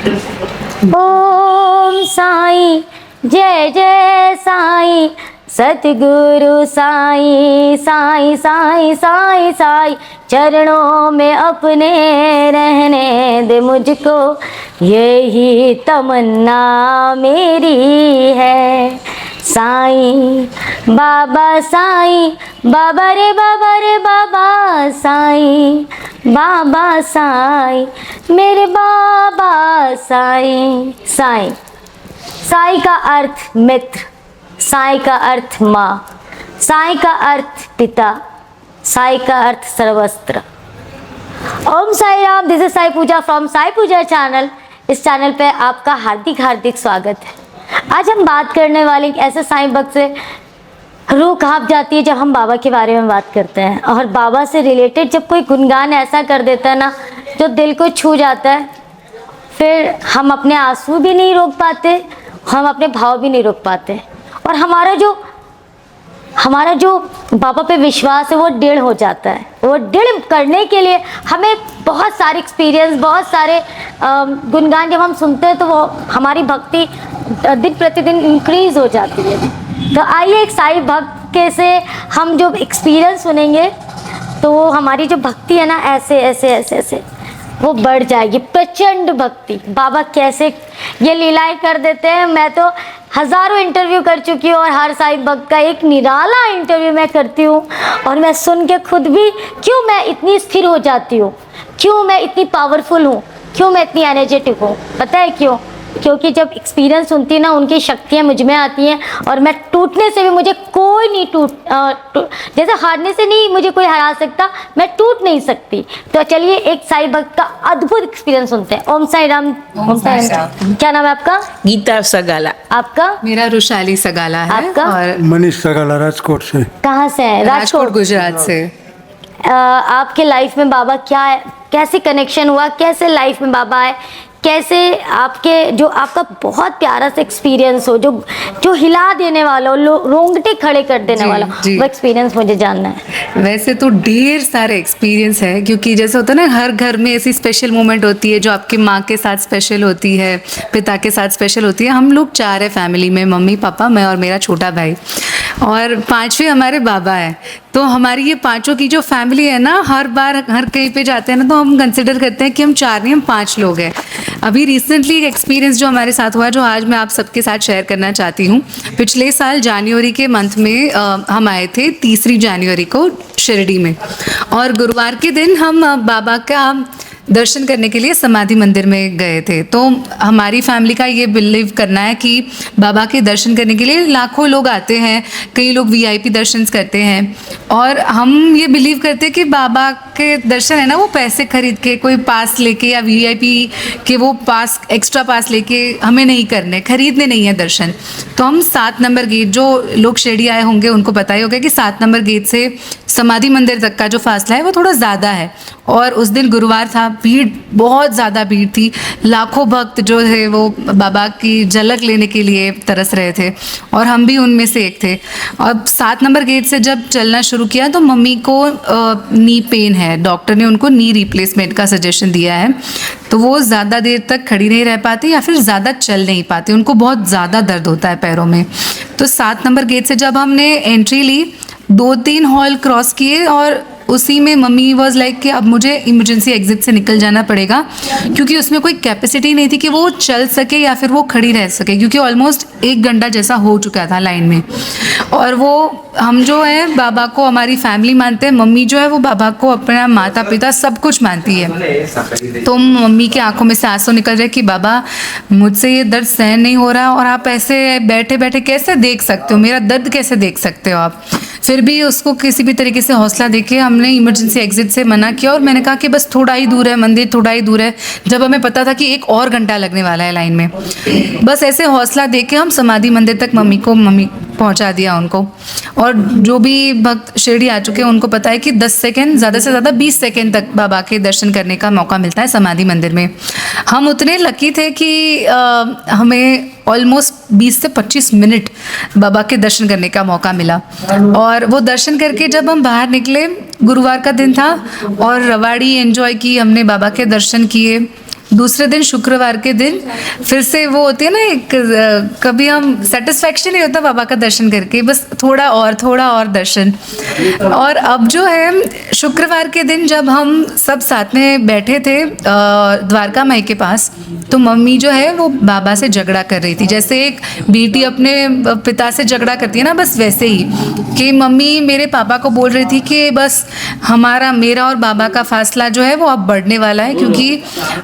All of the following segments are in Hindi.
ओम साईं, जय जय साईं, सतगुरु साईं, साईं साईं साईं साईं, चरणों में अपने रहने दे मुझको, यही तमन्ना मेरी है। साईं बाबा, साईं बाबा रे बाबा रे बाबा, साईं बाबा साईं, मेरे बाबा साईं। साईं, साईं का अर्थ मित्र, साईं का अर्थ माँ, साईं का अर्थ पिता, साईं का अर्थ सर्वस्त्र। Om Sai Ram, this is Sai Puja from Sai Puja channel. इस चैनल पे आपका हार्दिक हार्दिक स्वागत है। आज हम बात करने वाले एक ऐसे साईं भक्त से रूह कांप जाती है जब हम बाबा के बारे में बात करते हैं, और बाबा से रिलेटेड जब कोई गुणगान ऐसा कर देता है ना जो दिल को छू जाता है, फिर हम अपने आंसू भी नहीं रोक पाते, हम अपने भाव भी नहीं रोक पाते, और हमारा जो बाबा पे विश्वास है वो दृढ़ हो जाता है। वो दृढ़ करने के लिए हमें बहुत सारे एक्सपीरियंस, बहुत सारे गुणगान जब हम सुनते हैं तो वो हमारी भक्ति दिन प्रतिदिन इंक्रीज हो जाती है। तो आइए एक साईं भक्त के से हम जो एक्सपीरियंस सुनेंगे तो वो हमारी जो भक्ति है ना ऐसे ऐसे ऐसे ऐसे वो बढ़ जाएगी। प्रचंड भक्ति, बाबा कैसे ये लीलाएं कर देते हैं। मैं तो हज़ारों इंटरव्यू कर चुकी हूँ और हर साईं भक्त का एक निराला इंटरव्यू मैं करती हूँ, और मैं सुन के खुद भी क्यों मैं इतनी स्थिर हो जाती हूँ, क्यों मैं इतनी पावरफुल हूँ, क्यों मैं इतनी एनर्जेटिक हूँ। पता है क्यों? क्योंकि जब एक्सपीरियंस सुनती ना उनकी शक्तियाँ मुझ में आती हैं, और मैं टूटने से भी मुझे कोई नहीं जैसे हारने से नहीं मुझे कोई हरा सकता, मैं टूट नहीं सकती। तो चलिए एक साईं भक्त का अद्भुत एक्सपीरियंस सुनते हैं। ओम साई राम। ओम साई राम। क्या नाम है आपका? गीता सगाला। आपका? मेरा रुशाली सगाला है। आपका? और मनीष सगाला, राजकोट से। कहाँ से है? राजकोट गुजरात से। आपके लाइफ में बाबा क्या है, कैसे कनेक्शन हुआ, कैसे लाइफ में बाबा है, कैसे आपके जो आपका बहुत प्यारा सा एक्सपीरियंस हो जो हिला देने वाला हो, रोंगटे खड़े कर देने वाला, वो एक्सपीरियंस मुझे जानना है। वैसे तो ढेर सारे एक्सपीरियंस है, क्योंकि जैसे होता है ना हर घर में ऐसी स्पेशल मोमेंट होती है जो आपकी माँ के साथ स्पेशल होती है, पिता के साथ स्पेशल होती है। हम लोग 4 है फैमिली में, मम्मी पापा मैं और मेरा छोटा भाई, और 5वें हमारे बाबा है। तो हमारी ये 5 की जो फैमिली है ना, हर बार हर कहीं पे जाते हैं ना तो हम कंसिडर करते हैं कि हम 4 नहीं हम 5 लोग हैं। अभी रिसेंटली एक एक्सपीरियंस जो हमारे साथ हुआ जो आज मैं आप सबके साथ शेयर करना चाहती हूँ। पिछले साल जनवरी के मंथ में हम आए थे 3 जनवरी को शिरडी में, और गुरुवार के दिन हम बाबा का दर्शन करने के लिए समाधि मंदिर में गए थे। तो हमारी फैमिली का ये बिलीव करना है कि बाबा के दर्शन करने के लिए लाखों लोग आते हैं, कई लोग वीआईपी दर्शन करते हैं, और हम ये बिलीव करते हैं कि बाबा के दर्शन है ना वो पैसे खरीद के कोई पास लेके या वीआईपी के वो पास एक्स्ट्रा पास लेके हमें नहीं करने, खरीदने नहीं है दर्शन। तो हम 7 नंबर गेट, जो लोग शिरडी आए होंगे उनको पता ही होगा कि 7 नंबर गेट से समाधि मंदिर तक का जो फासला है वो थोड़ा ज़्यादा है, और उस दिन गुरुवार था, भीड़ बहुत ज़्यादा भीड़ थी। लाखों भक्त जो है वो बाबा की झलक लेने के लिए तरस रहे थे, और हम भी उनमें से एक थे। और 7 नंबर गेट से जब चलना शुरू किया तो मम्मी को नी पेन है, डॉक्टर ने उनको नी रिप्लेसमेंट का सजेशन दिया है, तो वो ज़्यादा देर तक खड़ी नहीं रह पाती या फिर ज़्यादा चल नहीं पाती, उनको बहुत ज़्यादा दर्द होता है पैरों में। तो 7 नंबर गेट से जब हमने एंट्री ली, 2-3 हॉल क्रॉस किए, और उसी में मम्मी वॉज लाइक कि अब मुझे इमरजेंसी एग्जिट से निकल जाना पड़ेगा, क्योंकि उसमें कोई कैपेसिटी नहीं थी कि वो चल सके या फिर वो खड़ी रह सके, क्योंकि ऑलमोस्ट 1 घंटा जैसा हो चुका था लाइन में। और वो हम जो है बाबा को हमारी फैमिली मानते हैं, मम्मी जो है वो बाबा को अपना माता पिता सब कुछ मानती है। तो मम्मी की आंखों में से आंसू निकल रहे कि बाबा मुझसे ये दर्द सहन नहीं हो रहा, और आप ऐसे बैठे बैठे कैसे देख सकते हो, मेरा दर्द कैसे देख सकते हो आप। फिर भी उसको किसी भी तरीके से हौसला देके हमने इमरजेंसी एग्जिट से मना किया, और मैंने कहा कि बस थोड़ा ही दूर है मंदिर, थोड़ा ही दूर है, जब हमें पता था कि 1 और घंटा लगने वाला है लाइन में। बस ऐसे हौसला देके हम समाधि मंदिर तक मम्मी पहुंचा दिया उनको। और जो भी भक्त शिरडी आ चुके हैं उनको पता है कि 10 सेकेंड, ज़्यादा से ज़्यादा 20 सेकेंड तक बाबा के दर्शन करने का मौका मिलता है समाधि मंदिर में। हम उतने लकी थे कि हमें ऑलमोस्ट 20 से 25 मिनट बाबा के दर्शन करने का मौका मिला। और वो दर्शन करके जब हम बाहर निकले, गुरुवार का दिन था, और रवाड़ी एंजॉय की हमने, बाबा के दर्शन किए, दूसरे दिन शुक्रवार के दिन फिर से वो होती है ना एक कभी हम सेटिस्फेक्शन नहीं होता बाबा का दर्शन करके, बस थोड़ा और दर्शन। और अब जो है शुक्रवार के दिन जब हम सब साथ में बैठे थे द्वारका माई के पास, तो मम्मी जो है वो बाबा से झगड़ा कर रही थी, जैसे एक बेटी अपने पिता से झगड़ा करती है ना, बस वैसे ही कि मम्मी मेरे पापा को बोल रही थी कि बस मेरा और बाबा का फासला जो है वो अब बढ़ने वाला है, क्योंकि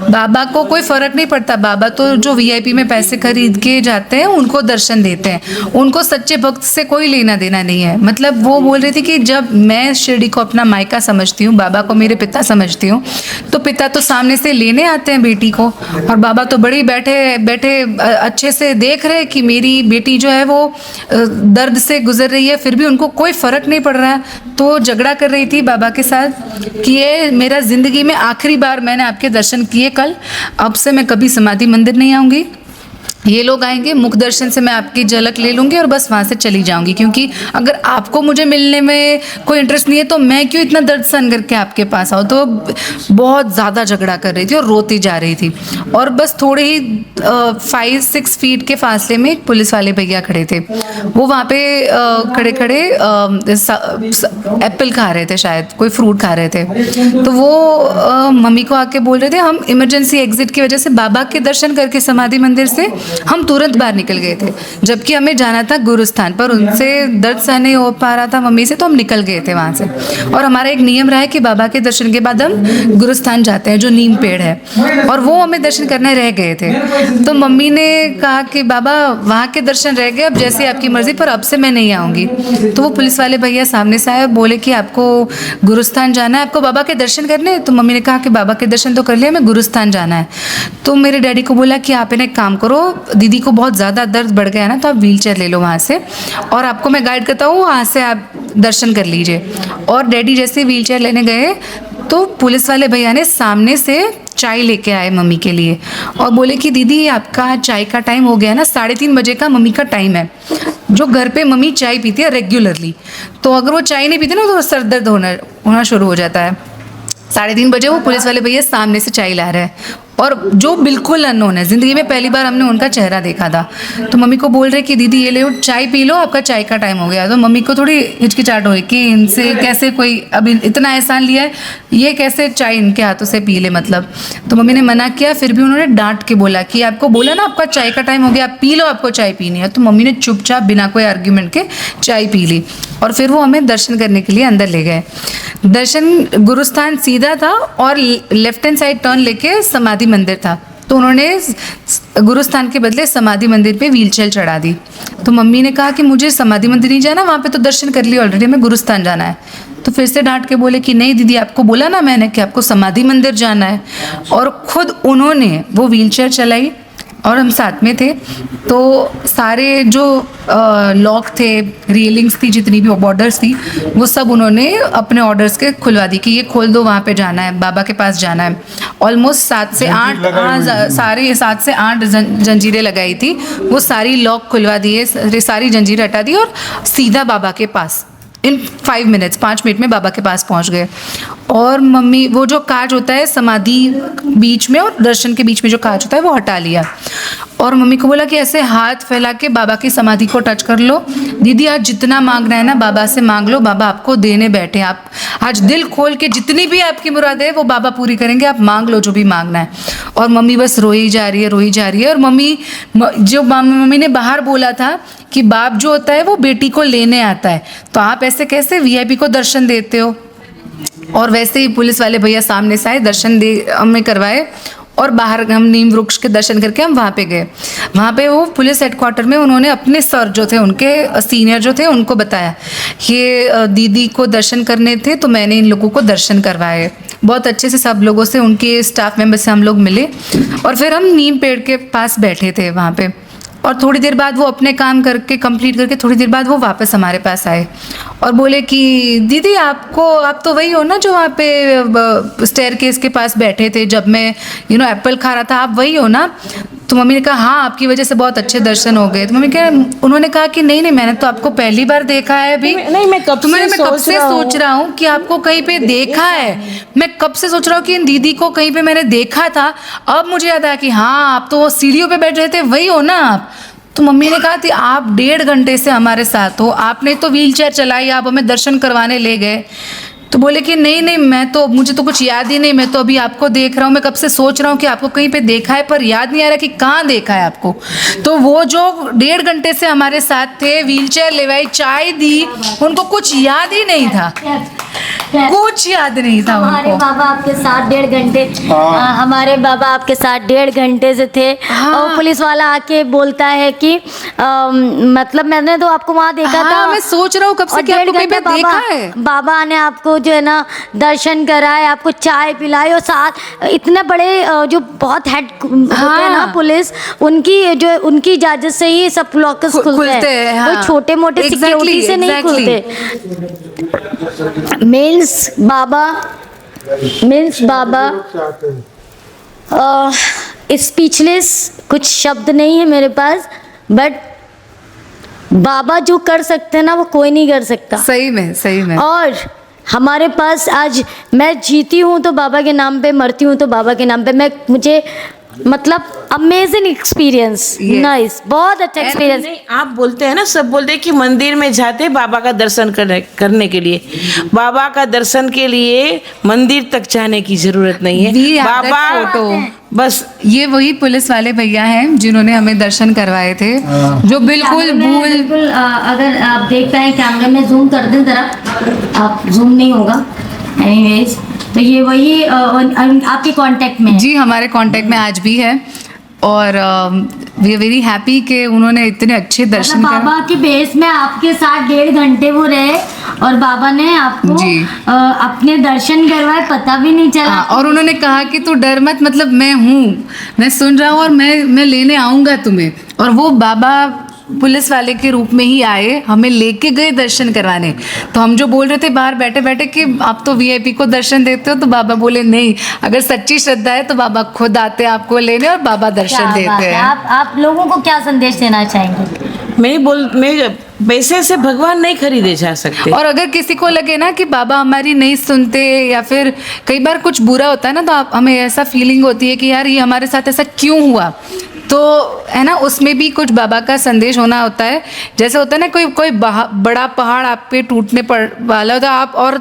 बाबा को कोई फ़र्क नहीं पड़ता, बाबा तो जो वीआईपी में पैसे खरीद के जाते हैं उनको दर्शन देते हैं, उनको सच्चे भक्त से कोई लेना देना नहीं है। मतलब वो बोल रही थी कि जब मैं शिरडी को अपना मायका समझती हूँ, बाबा को मेरे पिता समझती हूँ, तो पिता तो सामने से लेने आते हैं बेटी को, और बाबा तो बड़ी बैठे बैठे अच्छे से देख रहे कि मेरी बेटी जो है वो दर्द से गुजर रही है, फिर भी उनको कोई फ़र्क नहीं पड़ रहा है। तो झगड़ा कर रही थी बाबा के साथ कि ये मेरा ज़िंदगी में आखिरी बार मैंने आपके दर्शन किए कल, अब से मैं कभी समाधि मंदिर नहीं आऊँगी, ये लोग आएंगे मुख दर्शन से मैं आपकी झलक ले लूँगी और बस वहाँ से चली जाऊँगी, क्योंकि अगर आपको मुझे मिलने में कोई इंटरेस्ट नहीं है तो मैं क्यों इतना दर्द सहन करके आपके पास आऊँ। तो बहुत ज़्यादा झगड़ा कर रही थी और रोती जा रही थी, और बस थोड़े ही 5-6 फीट के फासले में एक पुलिस वाले भैया खड़े थे, वो वहाँ पे खड़े खड़े एप्पल खा रहे थे, शायद कोई फ्रूट खा रहे थे। तो वो मम्मी को आके बोल रहे थे हम इमरजेंसी एग्जिट की वजह से बाबा के दर्शन करके समाधि मंदिर से हम तुरंत बाहर निकल गए थे, जबकि हमें जाना था गुरुस्थान पर, उनसे दर्द सहन नहीं हो पा रहा था मम्मी से, तो हम निकल गए थे वहाँ से। और हमारा एक नियम रहा है कि बाबा के दर्शन के बाद हम गुरुस्थान जाते हैं जो नीम पेड़ है, और वो हमें दर्शन करने रह गए थे। तो मम्मी ने कहा कि बाबा वहाँ के दर्शन रह गए, अब जैसे आपकी मर्जी, पर अब से मैं नहीं आऊँगी। तो वो पुलिस वाले भैया सामने से आए, बोले कि आपको गुरुस्थान जाना है, आपको बाबा के दर्शन करने हैं? तो मम्मी ने कहा कि बाबा के दर्शन तो कर लिया, हमें गुरुस्थान जाना है। तो मेरे डैडी को बोला कि आप इन्हें एक काम करो, दीदी को बहुत ज़्यादा दर्द बढ़ गया ना, तो आप व्हीलचेयर ले लो वहाँ से, और आपको मैं गाइड करता हूँ, वहाँ से आप दर्शन कर लीजिए। और डैडी जैसे व्हीलचेयर लेने गए तो पुलिस वाले भैया ने सामने से चाय लेके आए मम्मी के लिए, और बोले कि दीदी आपका चाय का टाइम हो गया ना, 3:30 बजे का मम्मी का टाइम है। जो घर पे मम्मी चाय पीती है रेगुलरली, तो अगर वो चाय नहीं पीती ना तो सर दर्द होना शुरू हो जाता है। 3:30 बजे वो पुलिस वाले भैया सामने से चाय ला रहे हैं, और जो बिल्कुल अननोन है, ज़िंदगी में पहली बार हमने उनका चेहरा देखा था। तो मम्मी को बोल रहे कि दीदी ये ले चाय पी लो, आपका चाय का टाइम हो गया। तो मम्मी को थोड़ी हिचकिचाहट हुई कि इनसे कैसे कोई अभी इतना एहसान लिया है, ये कैसे चाय इनके हाथों से पी ले मतलब। तो मम्मी ने मना किया, फिर भी उन्होंने डांट के बोला कि आपको बोला ना आपका चाय का टाइम हो गया, आप पी लो, आपको चाय पीनी है। तो मम्मी ने चुपचाप बिना कोई आर्ग्यूमेंट के चाय पी ली, और फिर वो हमें दर्शन करने के लिए अंदर ले गए। दर्शन गुरुस्थान सीधा था और लेफ्ट हैंड साइड टर्न लेके समाधि मंदिर था, तो उन्होंने गुरुस्थान के बदले समाधि मंदिर पे व्हीलचेयर चढ़ा दी। तो मम्मी ने कहा कि मुझे समाधि मंदिर नहीं जाना, वहाँ पे तो दर्शन कर लिया ऑलरेडी, हमें गुरुस्थान जाना है। तो फिर से डांट के बोले कि नहीं दीदी आपको बोला ना मैंने कि आपको समाधि मंदिर जाना है, और खुद उन्होंने वो व्हीलचेयर चलाई और हम साथ में थे। तो सारे जो लॉक थे, रेलिंग्स थी, जितनी भी बॉर्डर्स थी, वो सब उन्होंने अपने ऑर्डर्स के खुलवा दी कि ये खोल दो, वहाँ पे जाना है, बाबा के पास जाना है। ऑलमोस्ट 7 से 8 सारी 7 से 8 जंजीरें लगाई थी, वो सारी लॉक खुलवा दिए, सारी जंजीरें हटा दी, और सीधा बाबा के पास इन 5 मिनट में बाबा के पास पहुंच गए। और मम्मी वो जो कांच होता है समाधि बीच में और दर्शन के बीच में जो कांच होता है वो हटा लिया, और मम्मी को बोला कि ऐसे हाथ फैला के बाबा की समाधि को टच कर लो, दीदी आज जितना मांगना है ना बाबा से मांग लो, बाबा आपको देने बैठे, आप आज दिल खोल के जितनी भी आपकी मुरादें है वो बाबा पूरी करेंगे, आप मांग लो जो भी मांगना है। और मम्मी बस रोई जा रही है। और मम्मी ने बाहर बोला था कि बाप जो होता है वो बेटी को लेने आता है, तो आप ऐसे कैसे वीआईपी को दर्शन देते हो। और वैसे ही पुलिस वाले भैया सामने से आए, दर्शन हमें करवाए, और बाहर हम नीम वृक्ष के दर्शन करके हम वहाँ पे गए। वहाँ पे वो पुलिस हेडक्वार्टर में उन्होंने अपने सर जो थे, उनके सीनियर जो थे, उनको बताया ये दीदी को दर्शन करने थे, तो मैंने इन लोगों को दर्शन करवाए। बहुत अच्छे से सब लोगों से, उनके स्टाफ मेंबर से हम लोग मिले, और फिर हम नीम पेड़ के पास बैठे थे वहाँ पे। और थोड़ी देर बाद वो अपने काम करके कंप्लीट करके थोड़ी देर बाद वो वापस हमारे पास आए और बोले कि दीदी आप तो वही हो ना जो वहाँ पे स्टेयर केस के पास बैठे थे जब मैं एप्पल खा रहा था, आप वही हो ना। तो मम्मी ने कहा हाँ आपकी वजह से बहुत अच्छे दर्शन हो गए। तो मम्मी कह उन्होंने कहा कि नहीं मैंने तो आपको पहली बार देखा है अभी। नहीं, मैं कब से सोच रहा हूँ कि आपको कहीं पे देखा है। मैं कब से सोच रहा हूँ कि इन दीदी को कहीं पे मैंने देखा था। अब मुझे याद आया कि हाँ आप तो वो सीढ़ियों पे बैठ रहे थे, वही हो ना आप। तो मम्मी ने कहा कि आप 1.5 घंटे से हमारे साथ हो, आपने तो व्हीलचेयर चलाई, आप हमें दर्शन करवाने ले गए। तो बोले कि नहीं मुझे तो कुछ याद ही नहीं, मैं तो अभी आपको देख रहा हूँ, मैं कब से सोच रहा हूँ कि आपको कहीं पे देखा है पर याद नहीं आ रहा कि कहाँ देखा है आपको। तो वो जो 1.5 घंटे से हमारे साथ थे, व्हीलचेयर लेवाई, चाय दी, उनको कुछ याद ही नहीं था, कुछ याद नहीं था हमारे उनको। बाबा आपके साथ 1.5 घंटे, हमारे बाबा आपके साथ 1.5 घंटे से थे। और पुलिस वाला आके बोलता है कि मतलब मैंने तो आपको वहाँ देखा था। मैं सोच रहा हूँ कब से कि आपको कहीं पे देखा है। बाबा ने आपको जो है ना दर्शन कराए, आपको चाय पिलाई, और साथ इतने बड़े जो बहुत हेड होते हैं ना पुलिस, उनकी इजाजत से ही सब लॉकर्स खुलते हैं, कोई छोटे मोटे सिक्योरिटी से नहीं खुलते। मीन्स बाबा स्पीचलेस, कुछ शब्द नहीं है मेरे पास, बट बाबा जो कर सकते हैं ना वो कोई नहीं कर सकता। सही में। और हमारे पास आज मैं जीती हूँ तो बाबा के नाम पे, मरती हूँ तो बाबा के नाम पे। मुझे मतलब अमेजिंग एक्सपीरियंस, नाइस, बहुत अच्छा एक्सपीरियंस। नहीं, आप बोलते हैं ना, सब बोलते हैं कि मंदिर में जाते बाबा का दर्शन करने के लिए, बाबा का दर्शन के लिए मंदिर तक जाने की जरूरत नहीं है। बाबा फोटो बस ये वही पुलिस वाले भैया हैं जिन्होंने हमें दर्शन करवाए थे, जो बिल्कुल अगर आप देख पाए कैमरे में जूम कर दें जरा, आप जूम नहीं होगा एनीवेज। तो ये वही आपके कांटेक्ट में है? जी हमारे कांटेक्ट में आज भी है, और वी आर वेरी हैप्पी कि उन्होंने इतने अच्छे दर्शन बाबा के बेस में आपके साथ 1.5 घंटे वो रहे, और बाबा ने आपको अपने दर्शन करवाए, पता भी नहीं चला। और उन्होंने कहा कि तू डर मत, मतलब मैं हूँ, मैं सुन रहा हूँ और मैं लेने आऊँगा तुम्हें। और वो बाबा पुलिस वाले के रूप में ही आए, हमें लेके गए दर्शन करवाने। तो हम जो बोल रहे थे बाहर बैठे बैठे कि आप तो वीआईपी को दर्शन देते हो, तो बाबा बोले नहीं, अगर सच्ची श्रद्धा है तो बाबा खुद आते हैं आपको लेने और बाबा दर्शन देते हैं। आप लोगों को क्या संदेश देना चाहेंगे? मैं पैसे से भगवान नहीं खरीदे जा सकते। और अगर किसी को लगे ना कि बाबा हमारी नहीं सुनते, या फिर कई बार कुछ बुरा होता है ना, तो हमें ऐसा फीलिंग होती है कि यार ये हमारे साथ ऐसा क्यों हुआ, तो है ना, उसमें भी कुछ बाबा का संदेश होना होता है। जैसे होता है ना, कोई बड़ा पहाड़ आप पे टूटने वाला होता है,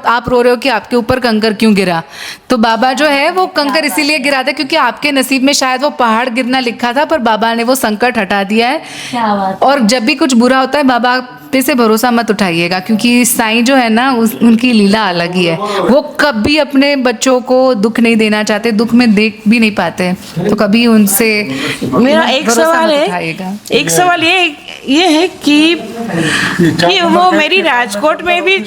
आप रो रहे हो कि आपके ऊपर कंकर क्यों गिरा, तो बाबा जो है वो कंकर इसीलिए गिरा था क्योंकि आपके नसीब में शायद वो पहाड़ गिरना लिखा था, पर बाबा ने वो संकट हटा दिया है। क्या बात। और जब भी कुछ बुरा होता है बाबा पे से भरोसा मत उठाइएगा, क्योंकि साईं जो है ना उनकी लीला अलग ही है। वो कभी अपने बच्चों को दुख नहीं देना चाहते, दुख में देख भी नहीं पाते, तो कभी उनसे मेरा एक सवाल ये है कि वो मेरी राजकोट में भी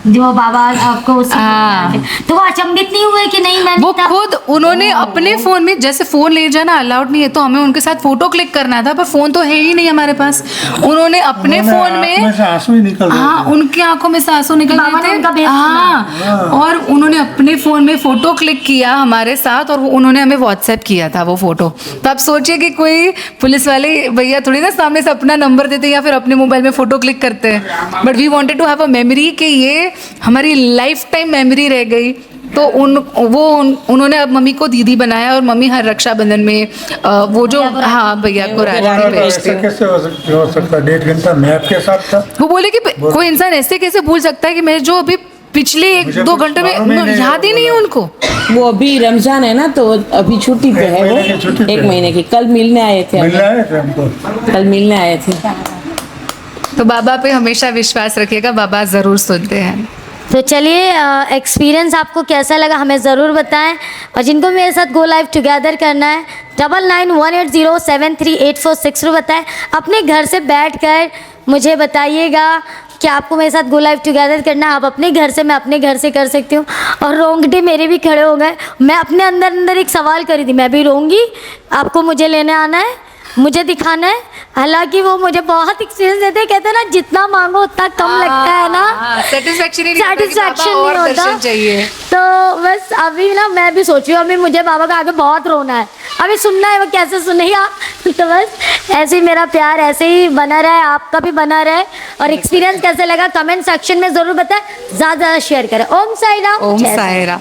जो बाबा आपको तो वो अचंभित नहीं हुए कि नहीं मैंने वो खुद उन्होंने अपने फोन में, जैसे फोन ले जाना अलाउड नहीं है तो हमें उनके साथ फोटो क्लिक करना था, पर फोन तो है ही नहीं हमारे पास। उन्होंने अपने फोन में आंसू ही निकल रहे थे। उनकी आंखों में से आंसू निकल रहे थे। और उन्होंने अपने फोन में फोटो क्लिक किया हमारे साथ, और उन्होंने हमें व्हाट्सएप किया था वो फोटो। तो आप सोचिए कि कोई पुलिस वाले भैया थोड़ी ना सामने से अपना नंबर देते या फिर अपने मोबाइल में फोटो क्लिक करते हैं, but we wanted to have a memory कि ये हमारी लाइफ टाइम मेमोरी रह गई। तो उन्होंने अब मम्मी को दीदी बनाया, और मम्मी हर रक्षाबंधन में वो जो भैया को राखी भेजते हैं। कैसे हो सकता 1.5 घंटा मैं आपके साथ था। वो बोले कि कोई इंसान ऐसे कैसे भूल सकता है कि मैं जो अभी पिछले 1-2 घंटे में याद ही नहीं है उनको। वो अभी रमजान है ना, तो अभी छुट्टी पे है वो, 1 महीने की। कल मिलने आए थे हमको, कल मिलने आए थे। तो बाबा पे हमेशा विश्वास रखिएगा, बाबा जरूर सुनते हैं। तो चलिए, एक्सपीरियंस आपको कैसा लगा हमें ज़रूर बताएं, और जिनको मेरे साथ गो लाइव टुगेदर करना है 9918073846 बताएं। अपने घर से बैठकर मुझे बताइएगा कि आपको मेरे साथ गो लाइव टुगेदर करना है। आप अपने घर से, मैं अपने घर से कर सकती हूँ। और रोंगटे मेरे भी खड़े हो गए। मैं अपने अंदर एक सवाल करी थी, मैं भी रोंगी, आपको मुझे लेने आना है, मुझे दिखाना है। हालांकि वो मुझे बहुत एक्सपीरियंस देते हैं, कहते हैं ना जितना मांगो उतना कम लगता है ना, सेटिस्फेक्शन नहीं होता। चाहिए। तो बस अभी ना मैं भी सोच रही हूँ, अभी मुझे बाबा का आगे बहुत रोना है, अभी सुनना है वो कैसे सुनेगा। तो बस ऐसे ही मेरा प्यार ऐसे ही बना रहे, आपका भी बना रहे। और एक्सपीरियंस कैसे लगा कमेंट सेक्शन में ज़रूर बताएं, ज़्यादा ज़्यादा शेयर करें। ओम साई राम, ओम जय साई साई राम।